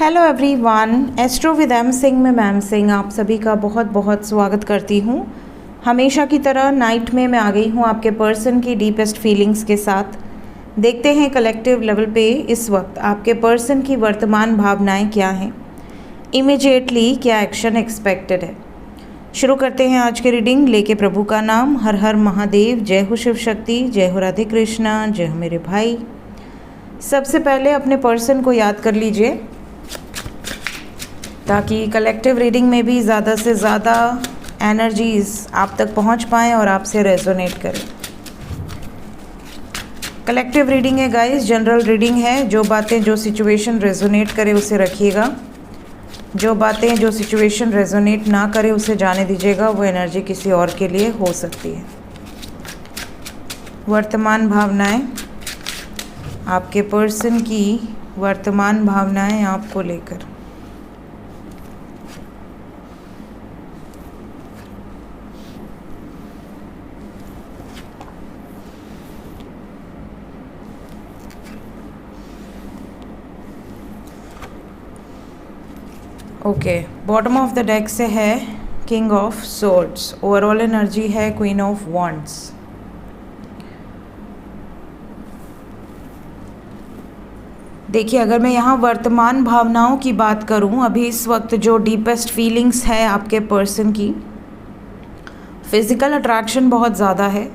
Hello everyone, astro with M Singh में ma'am Singh आप सभी का बहुत बहुत स्वागत करती हूँ। हमेशा की तरह नाइट में मैं आ गई हूँ आपके पर्सन की डीपेस्ट फीलिंग्स के साथ। देखते हैं कलेक्टिव लेवल पे इस वक्त आपके पर्सन की वर्तमान भावनाएं क्या हैं, इमीडिएटली क्या एक्शन एक्सपेक्टेड है। शुरू करते हैं आज की रीडिंग। लेके प्रभु का नाम। हर हर महादेव, जय हो शिव शक्ति, जय हो राधे कृष्णा, जय हो मेरे भाई। सबसे पहले अपने पर्सन को याद कर लीजिए ताकि कलेक्टिव रीडिंग में भी ज़्यादा से ज़्यादा एनर्जीज आप तक पहुंच पाएँ और आपसे रेजोनेट करें। कलेक्टिव रीडिंग है गाइस, जनरल रीडिंग है। जो बातें जो सिचुएशन रेजोनेट करे उसे रखिएगा, जो बातें जो सिचुएशन रेजोनेट ना करे उसे जाने दीजिएगा। वो एनर्जी किसी और के लिए हो सकती है। वर्तमान भावनाएं, आपके पर्सन की वर्तमान भावनाएं आपको लेकर। Okay, bottom of the deck से है king of swords. Overall energy है क्वीन ऑफ वॉन्ड्स। देखिए, अगर मैं यहाँ वर्तमान भावनाओं की बात करूँ, अभी इस वक्त जो डीपेस्ट फीलिंग्स है आपके पर्सन की, फिज़िकल अट्रैक्शन बहुत ज़्यादा है।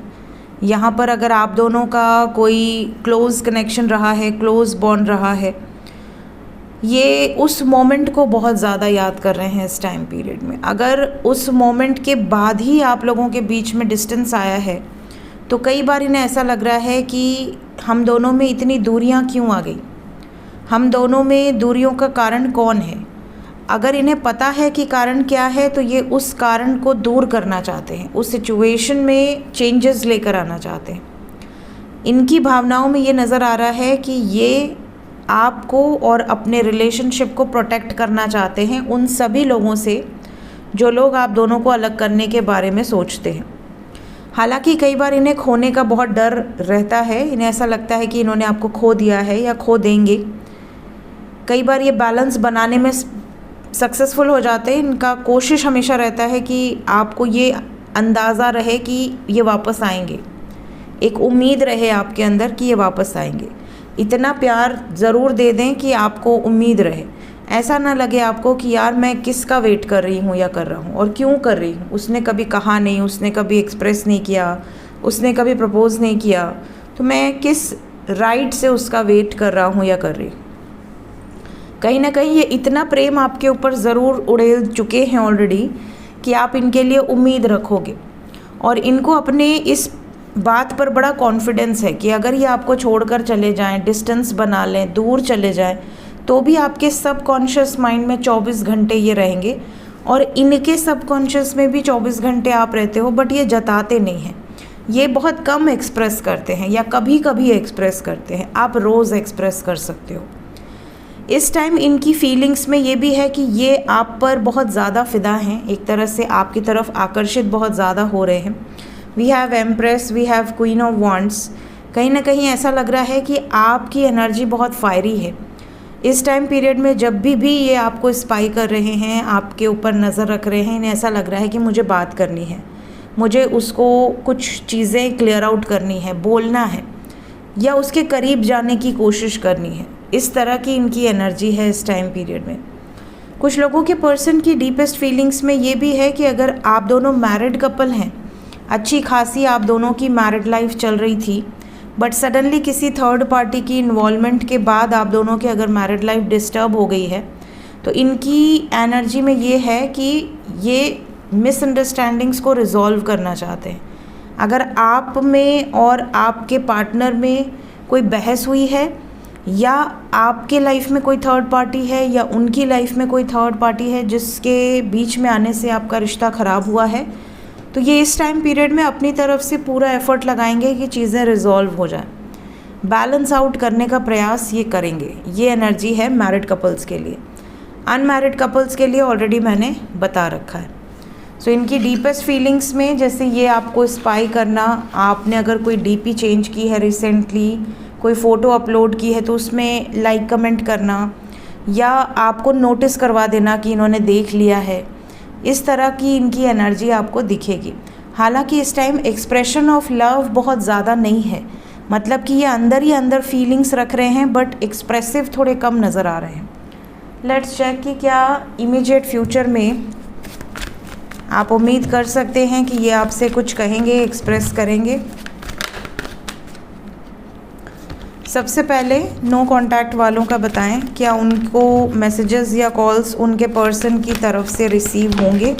यहाँ पर अगर आप दोनों का कोई क्लोज़ कनेक्शन रहा है, क्लोज़ बॉन्ड रहा है, ये उस मोमेंट को बहुत ज़्यादा याद कर रहे हैं इस टाइम पीरियड में। अगर उस मोमेंट के बाद ही आप लोगों के बीच में डिस्टेंस आया है तो कई बार इन्हें ऐसा लग रहा है कि हम दोनों में इतनी दूरियां क्यों आ गई, हम दोनों में दूरियों का कारण कौन है। अगर इन्हें पता है कि कारण क्या है तो ये उस कारण को दूर करना चाहते हैं, उस सिचुएशन में चेंजेस लेकर आना चाहते हैं। इनकी भावनाओं में ये नज़र आ रहा है कि ये आपको और अपने रिलेशनशिप को प्रोटेक्ट करना चाहते हैं उन सभी लोगों से जो लोग आप दोनों को अलग करने के बारे में सोचते हैं। हालांकि कई बार इन्हें खोने का बहुत डर रहता है, इन्हें ऐसा लगता है कि इन्होंने आपको खो दिया है या खो देंगे। कई बार ये बैलेंस बनाने में सक्सेसफुल हो जाते हैं। इनका कोशिश हमेशा रहता है कि आपको ये अंदाज़ा रहे कि ये वापस आएंगे, एक उम्मीद रहे आपके अंदर कि ये वापस आएंगे। इतना प्यार ज़रूर दे दें कि आपको उम्मीद रहे, ऐसा ना लगे आपको कि यार मैं किसका वेट कर रही हूँ या कर रहा हूँ और क्यों कर रही हूँ। उसने कभी कहा नहीं, उसने कभी एक्सप्रेस नहीं किया, उसने कभी प्रपोज़ नहीं किया, तो मैं किस राइट से उसका वेट कर रहा हूँ या कर रही हूँ। कहीं ना कहीं ये इतना प्रेम आपके ऊपर ज़रूर उड़ेल चुके हैं ऑलरेडी कि आप इनके लिए उम्मीद रखोगे और इनको अपने इस बात पर बड़ा कॉन्फिडेंस है कि अगर ये आपको छोड़कर चले जाएं, डिस्टेंस बना लें, दूर चले जाएं, तो भी आपके सबकॉन्शियस माइंड में 24 घंटे ये रहेंगे और इनके सबकॉन्शियस में भी 24 घंटे आप रहते हो। बट ये जताते नहीं हैं, ये बहुत कम एक्सप्रेस करते हैं या कभी कभी एक्सप्रेस करते हैं। आप रोज़ एक्सप्रेस कर सकते हो। इस टाइम इनकी फीलिंग्स में ये भी है कि ये आप पर बहुत ज़्यादा फ़िदा हैं, एक तरह से आपकी तरफ आकर्षित बहुत ज़्यादा हो रहे हैं। We have empress, we have queen of wands. कहीं ना कहीं ऐसा लग रहा है कि आपकी एनर्जी बहुत फायरी है इस टाइम पीरियड में। जब भी ये आपको स्पाई कर रहे हैं, आपके ऊपर नज़र रख रहे हैं, इन्हें ऐसा लग रहा है कि मुझे बात करनी है, मुझे उसको कुछ चीज़ें क्लियर आउट करनी है, बोलना है या उसके करीब जाने की कोशिश करनी है। इस तरह की इनकी एनर्जी है इस टाइम पीरियड में। कुछ लोगों के पर्सन की डीपेस्ट फीलिंग्स में ये भी है कि अगर आप दोनों मैरिड कपल हैं, अच्छी खासी आप दोनों की मैरिड लाइफ चल रही थी, बट सडनली किसी थर्ड पार्टी की इन्वॉल्वमेंट के बाद आप दोनों की अगर मैरिड लाइफ डिस्टर्ब हो गई है, तो इनकी एनर्जी में ये है कि ये मिसअंडरस्टैंडिंग्स को रिजॉल्व करना चाहते हैं। अगर आप में और आपके पार्टनर में कोई बहस हुई है या आपके लाइफ में कोई थर्ड पार्टी है या उनकी लाइफ में कोई थर्ड पार्टी है जिसके बीच में आने से आपका रिश्ता ख़राब हुआ है, तो ये इस टाइम पीरियड में अपनी तरफ से पूरा एफर्ट लगाएंगे कि चीज़ें रिजॉल्व हो जाएं, बैलेंस आउट करने का प्रयास ये करेंगे। ये एनर्जी है मैरिड कपल्स के लिए। अनमैरिड कपल्स के लिए ऑलरेडी मैंने बता रखा है। सो इनकी डीपेस्ट फीलिंग्स में जैसे ये आपको स्पाई करना, आपने अगर कोई डीपी चेंज की है रिसेंटली, कोई फ़ोटो अपलोड की है तो उसमें लाइक कमेंट करना, या आपको नोटिस करवा देना कि इन्होंने देख लिया है, इस तरह की इनकी एनर्जी आपको दिखेगी। हालांकि इस टाइम एक्सप्रेशन ऑफ लव बहुत ज़्यादा नहीं है, मतलब कि ये अंदर ही अंदर फीलिंग्स रख रहे हैं, बट एक्सप्रेसिव थोड़े कम नज़र आ रहे हैं। लेट्स चेक कि क्या इमीडिएट फ्यूचर में आप उम्मीद कर सकते हैं कि ये आपसे कुछ कहेंगे, एक्सप्रेस करेंगे। सबसे पहले नो कांटेक्ट वालों का बताएं, क्या उनको मैसेजेस या कॉल्स उनके पर्सन की तरफ से रिसीव होंगे?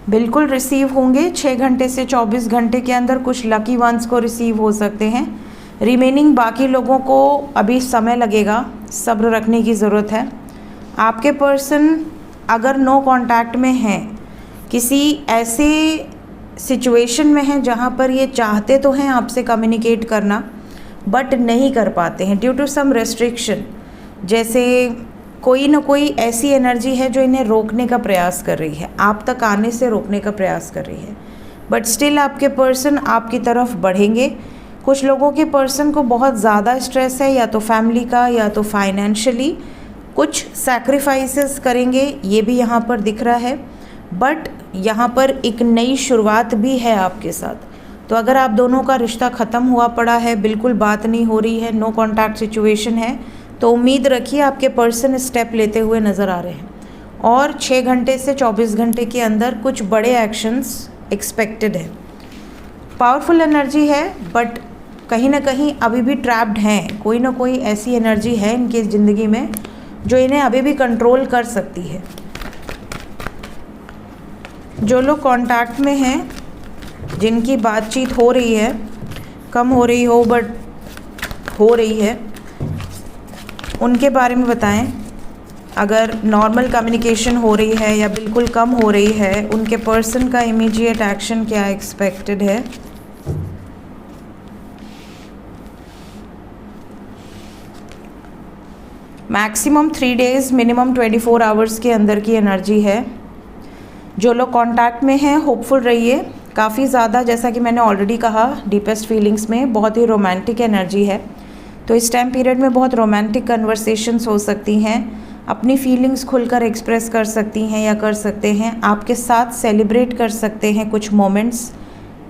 बिल्कुल रिसीव होंगे। 6 घंटे से 24 घंटे के अंदर कुछ लकी वंस को रिसीव हो सकते हैं। रिमेनिंग बाकी लोगों को अभी समय लगेगा, सब्र रखने की ज़रूरत है। आपके पर्सन अगर नो कांटेक्ट में हैं, किसी ऐसे सिचुएशन में हैं जहाँ पर ये चाहते तो हैं आपसे कम्युनिकेट करना, बट नहीं कर पाते हैं ड्यू टू सम रेस्ट्रिक्शन। जैसे कोई ना कोई ऐसी एनर्जी है जो इन्हें रोकने का प्रयास कर रही है, आप तक आने से रोकने का प्रयास कर रही है, बट स्टिल आपके पर्सन आपकी तरफ बढ़ेंगे। कुछ लोगों के पर्सन को बहुत ज़्यादा स्ट्रेस है, या तो फैमिली का या तो फाइनेंशियली कुछ सैक्रिफाइसेस करेंगे, ये भी यहाँ पर दिख रहा है। बट यहाँ पर एक नई शुरुआत भी है आपके साथ। तो अगर आप दोनों का रिश्ता ख़त्म हुआ पड़ा है, बिल्कुल बात नहीं हो रही है, नो कॉन्टैक्ट सिचुएशन है, तो उम्मीद रखिए आपके पर्सन स्टेप लेते हुए नज़र आ रहे हैं और 6 घंटे से 24 घंटे के अंदर कुछ बड़े एक्शंस एक्सपेक्टेड है। पावरफुल एनर्जी है, बट कहीं ना कहीं अभी भी ट्रैप्ड हैं। कोई ना कोई ऐसी एनर्जी है इनकी ज़िंदगी में जो इन्हें अभी भी कंट्रोल कर सकती है। जो लोग कांटेक्ट में हैं, जिनकी बातचीत हो रही है, कम हो रही हो बट हो रही है, उनके बारे में बताएं। अगर नॉर्मल कम्युनिकेशन हो रही है या बिल्कुल कम हो रही है, उनके पर्सन का इमीडिएट एक्शन क्या एक्सपेक्टेड है। मैक्सिमम 3 डेज़, मिनिमम 24 आवर्स के अंदर की एनर्जी है। जो लोग कांटेक्ट में हैं, होपफुल रहिए। काफ़ी ज़्यादा, जैसा कि मैंने ऑलरेडी कहा, डीपेस्ट फीलिंग्स में बहुत ही रोमांटिक एनर्जी है। तो इस टाइम पीरियड में बहुत रोमांटिक कन्वर्सेशंस हो सकती हैं, अपनी फीलिंग्स खुलकर एक्सप्रेस कर सकती हैं या कर सकते हैं, आपके साथ सेलिब्रेट कर सकते हैं कुछ मोमेंट्स।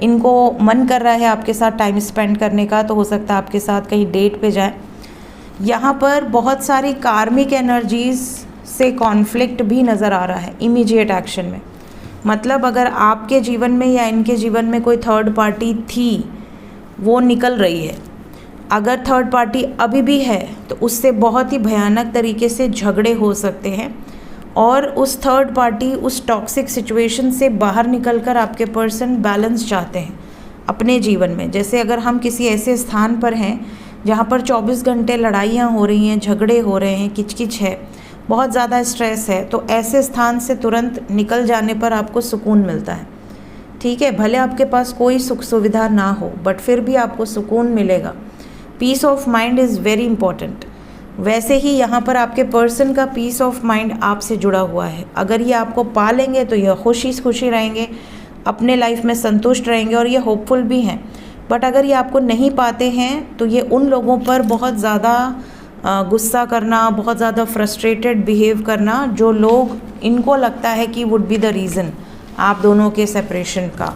इनको मन कर रहा है आपके साथ टाइम स्पेंड करने का, तो हो सकता है आपके साथ कहीं डेट पे जाएं। यहाँ पर बहुत सारी कार्मिक एनर्जीज़ से कॉन्फ्लिक्ट भी नज़र आ रहा है इमीडिएट एक्शन में। मतलब अगर आपके जीवन में या इनके जीवन में कोई थर्ड पार्टी थी, वो निकल रही है। अगर थर्ड पार्टी अभी भी है तो उससे बहुत ही भयानक तरीके से झगड़े हो सकते हैं, और उस थर्ड पार्टी, उस टॉक्सिक सिचुएशन से बाहर निकलकर आपके पर्सन बैलेंस चाहते हैं अपने जीवन में। जैसे अगर हम किसी ऐसे स्थान पर हैं जहाँ पर 24 घंटे लड़ाइयाँ हो रही हैं, झगड़े हो रहे हैं, किचकिच है, बहुत ज़्यादा स्ट्रेस है, तो ऐसे स्थान से तुरंत निकल जाने पर आपको सुकून मिलता है। ठीक है, भले आपके पास कोई सुख सुविधा ना हो, बट फिर भी आपको सुकून मिलेगा। Peace of mind is very important. वैसे ही यहाँ पर आपके पर्सन का पीस ऑफ माइंड आपसे जुड़ा हुआ है। अगर ये आपको पा लेंगे तो ये खुशी रहेंगे, अपने लाइफ में संतुष्ट रहेंगे और ये होपफुल भी हैं। बट अगर ये आपको नहीं पाते हैं तो ये उन लोगों पर बहुत ज़्यादा गुस्सा करना, बहुत ज़्यादा फ्रस्ट्रेटेड बिहेव करना, जो लोग इनको लगता है कि वुड बी द रीज़न आप दोनों के सेपरेशन का।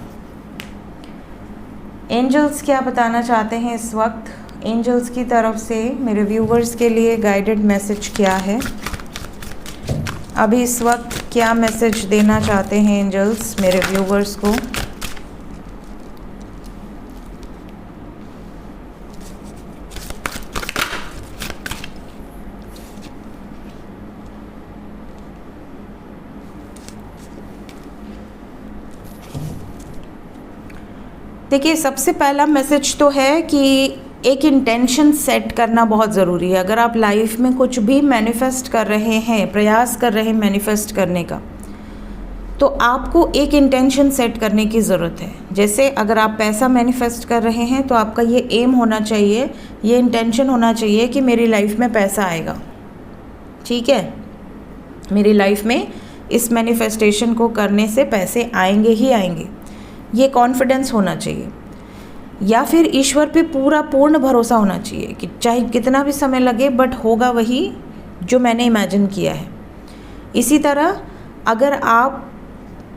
एंजल्स क्या बताना चाहते हैं इस वक्त? एंजल्स की तरफ से मेरे व्यूवर्स के लिए गाइडेड मैसेज क्या है? अभी इस वक्त क्या मैसेज देना चाहते हैं एंजल्स मेरे व्यूवर्स को? देखिए, सबसे पहला मैसेज तो है कि एक इंटेंशन सेट करना बहुत ज़रूरी है। अगर आप लाइफ में कुछ भी मैनिफेस्ट कर रहे हैं, प्रयास कर रहे हैं मैनिफेस्ट करने का, तो आपको एक इंटेंशन सेट करने की ज़रूरत है। जैसे अगर आप पैसा मैनिफेस्ट कर रहे हैं तो आपका ये एम होना चाहिए, ये इंटेंशन होना चाहिए कि मेरी लाइफ में पैसा आएगा। ठीक है, मेरी लाइफ में इस मैनिफेस्टेशन को करने से पैसे आएंगे ही आएंगे। ये कॉन्फिडेंस होना चाहिए, या फिर ईश्वर पे पूरा पूर्ण भरोसा होना चाहिए कि चाहे कितना भी समय लगे बट होगा वही जो मैंने इमेजिन किया है। इसी तरह अगर आप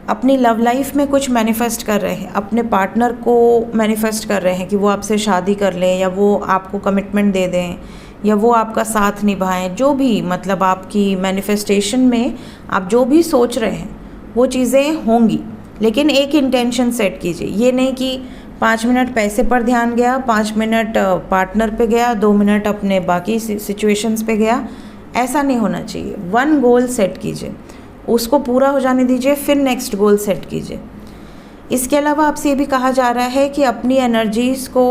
अपनी लव लाइफ में कुछ मैनिफेस्ट कर रहे हैं, अपने पार्टनर को मैनिफेस्ट कर रहे हैं कि वो आपसे शादी कर लें या वो आपको कमिटमेंट दे दें या वो आपका साथ निभाएं, जो भी मतलब आपकी मैनिफेस्टेशन में आप जो भी सोच रहे हैं वो चीज़ें होंगी। लेकिन एक इंटेंशन सेट कीजिए, ये नहीं कि 5 मिनट पैसे पर ध्यान गया, 5 मिनट पार्टनर पे गया, 2 मिनट अपने बाकी सिचुएशंस पे गया, ऐसा नहीं होना चाहिए। वन गोल सेट कीजिए, उसको पूरा हो जाने दीजिए, फिर नेक्स्ट गोल सेट कीजिए। इसके अलावा आपसे ये भी कहा जा रहा है कि अपनी एनर्जीज़ को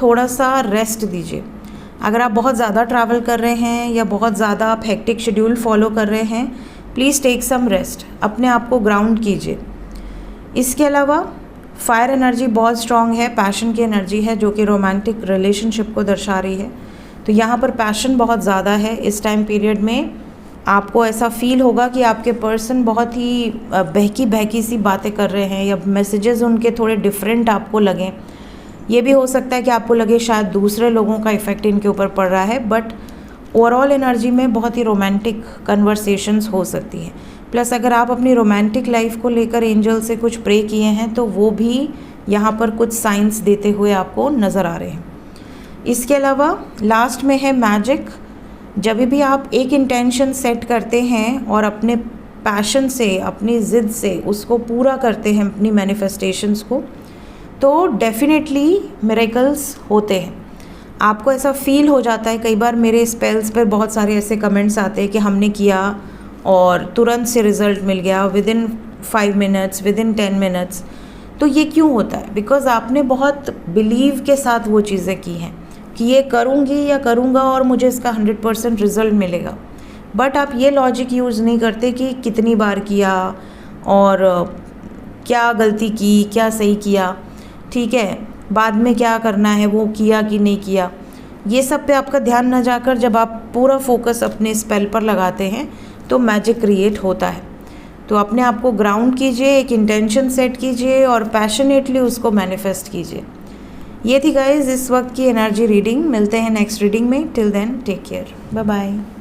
थोड़ा सा रेस्ट दीजिए। अगर आप बहुत ज़्यादा ट्रैवल कर रहे हैं या बहुत ज़्यादा आप हेक्टिक शेड्यूल फॉलो कर रहे हैं, प्लीज़ टेक सम रेस्ट, अपने आप को ग्राउंड कीजिए। इसके अलावा फायर एनर्जी बहुत स्ट्रॉन्ग है, पैशन की एनर्जी है जो कि रोमांटिक रिलेशनशिप को दर्शा रही है। तो यहाँ पर पैशन बहुत ज़्यादा है। इस टाइम पीरियड में आपको ऐसा फील होगा कि आपके पर्सन बहुत ही बहकी सी बातें कर रहे हैं या मैसेजेस उनके थोड़े डिफरेंट आपको लगें। ये भी हो सकता है कि आपको लगे शायद दूसरे लोगों का इफ़ेक्ट इनके ऊपर पड़ रहा है, बट ओवरऑल एनर्जी में बहुत ही रोमांटिक कन्वर्सेशंस हो सकती हैं। प्लस अगर आप अपनी रोमांटिक लाइफ को लेकर एंजल से कुछ प्रे किए हैं तो वो भी यहाँ पर कुछ साइंस देते हुए आपको नज़र आ रहे हैं। इसके अलावा लास्ट में है मैजिक। जब भी आप एक इंटेंशन सेट करते हैं और अपने पैशन से, अपनी ज़िद से उसको पूरा करते हैं, अपनी मैनिफेस्टेशंस को, तो डेफिनेटली मिरेकल्स होते हैं। आपको ऐसा फील हो जाता है। कई बार मेरे स्पेल्स पर बहुत सारे ऐसे कमेंट्स आते हैं कि हमने किया और तुरंत से रिज़ल्ट मिल गया, विदिन 5 मिनट्स, विदिन 10 मिनट्स। तो ये क्यों होता है? बिकॉज़ आपने बहुत बिलीव के साथ वो चीज़ें की हैं कि ये करूँगी या करूँगा और मुझे इसका 100% रिज़ल्ट मिलेगा। बट आप ये लॉजिक यूज़ नहीं करते कि कितनी बार किया और क्या गलती की, क्या सही किया, ठीक है, बाद में क्या करना है, वो किया कि नहीं किया। ये सब पे आपका ध्यान न जाकर जब आप पूरा फोकस अपने स्पेल पर लगाते हैं तो मैजिक क्रिएट होता है। तो अपने आप को ग्राउंड कीजिए, एक इंटेंशन सेट कीजिए और पैशनेटली उसको मैनिफेस्ट कीजिए। ये थी गाइस इस वक्त की एनर्जी रीडिंग। मिलते हैं नेक्स्ट रीडिंग में। Till then take care, bye bye.